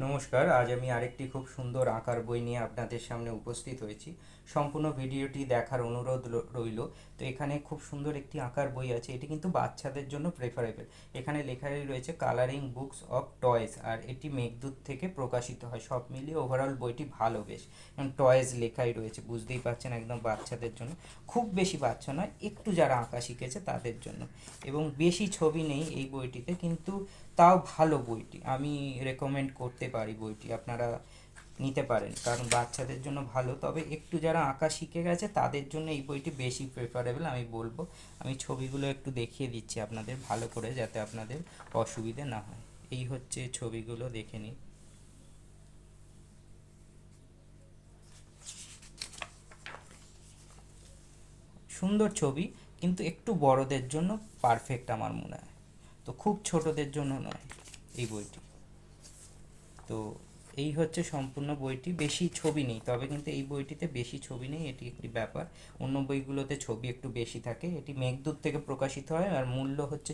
নমস্কার, আজ আমি আরেকটি খুব সুন্দর আঁকার বই নিয়ে আপনাদের সামনে উপস্থিত হয়েছি। সম্পূর্ণ ভিডিওটি দেখার অনুরোধ রইল। তো এখানে খুব সুন্দর একটি আঁকার বই আছে, এটি কিন্তু বাচ্চাদের জন্য প্রেফারেবল। এখানে লেখাই রয়েছে কালারিং বুকস অফ টয়েস, আর এটি মেঘদূত থেকে প্রকাশিত হয়। সব মিলিয়ে ওভারঅল বইটি ভালো বেশ, এবং টয়েস লেখাই রয়েছে, বুঝতেই পারছেন একদম বাচ্চাদের জন্য। খুব বেশি বাচ্চা নয়, একটু যারা আঁকা শিখেছে তাদের জন্য। এবং বেশি ছবি নেই এই বইটিতে, কিন্তু তাও ভালো বইটি, আমি রেকমেন্ড করতে পারি বইটি আপনারা নিতে পারেন, কারণ বাচ্চাদের জন্য ভালো। তবে একটু যারা আঁকা শিখে গেছে তাদের জন্য এই বইটি বেশি প্রেফারেবল আমি বলবো। আমি ছবিগুলো একটু দেখিয়ে দিচ্ছি আপনাদের ভালো করে, যাতে আপনাদের অসুবিধে না হয়। এই হচ্ছে ছবিগুলো, দেখে নিন। সুন্দর ছবি, কিন্তু একটু বড়দের জন্য পারফেক্ট আমার মনে হয়। তো খুব ছোটদের জন্য নয় এই বইটি। তো এই হচ্ছে সম্পূর্ণ বইটি। বেশি ছবি নেই, তবে কিন্তু এই বইটিতে বেশি ছবি নেই, এটি একটি ব্যাপার। অন্য বইগুলোতে ছবি একটু বেশি থাকে। এটি মেঘদূত থেকে প্রকাশিত হয়, আর মূল্য হচ্ছে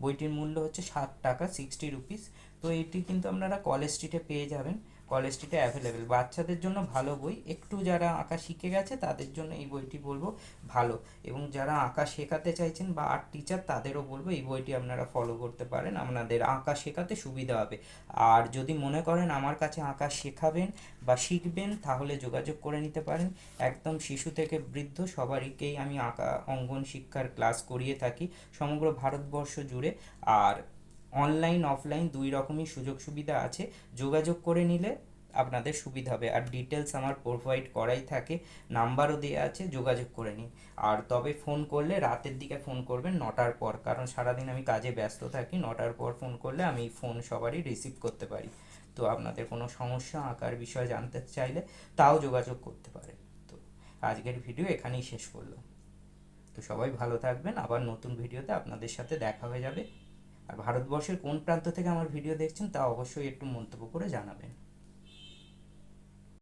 বইটির মূল্য হচ্ছে 60 টাকা, 60 রুপিস। তো এটি কিন্তু আপনারা কলেজ স্ট্রিটে পেয়ে যাবেন। কলেজ স্ট্রিটে অ্যাভেলেবেল। বাচ্চাদের জন্য ভালো বই, একটু যারা আঁকা শিখে গেছে তাদের জন্য এই বইটি বলবো ভালো। এবং যারা আঁকা শেখাতে চাইছেন বা আর্ট টিচার, তাদেরও বলবো এই বইটি আপনারা ফলো করতে পারেন, আপনাদের আঁকা শেখাতে সুবিধা হবে। আর যদি মনে করেন আমার কাছে আঁকা শেখাবেন বা শিখবেন, তাহলে যোগাযোগ করে নিতে পারেন। একদম শিশু থেকে বৃদ্ধ সবারইকেই আমি আঁকা অঙ্কন শিক্ষার ক্লাস করিয়ে থাকি সমগ্র ভারতবর্ষ জুড়ে। আর অনলাইন অফলাইন দুই রকমই সুযোগ সুবিধা আছে। যোগাযোগ করে নিলে আপনাদের সুবিধা হবে, আর ডিটেলস আমার প্রোভাইড করাই থাকে, নাম্বারও দেওয়া আছে, যোগাযোগ করে নিন। আর তবে ফোন করলে রাতের দিকে ফোন করবেন, 9টার পর, কারণ সারাদিন আমি কাজে ব্যস্ত থাকি। 9টার পর ফোন করলে আমি ফোন সবারই রিসিভ করতে পারি। তো আপনাদের কোনো সমস্যা আঁকার বিষয়ে জানতে চাইলে তাও যোগাযোগ করতে পারেন। তো আজকের ভিডিও এখানেই শেষ করলাম। তো সবাই ভালো থাকবেন, আবার নতুন ভিডিওতে আপনাদের সাথে দেখা হয়ে যাবে। আর ভারতবর্ষের কোন প্রান্ত থেকে আমার ভিডিও দেখছেন তা অবশ্যই একটু মন্তব্য করে জানাবেন।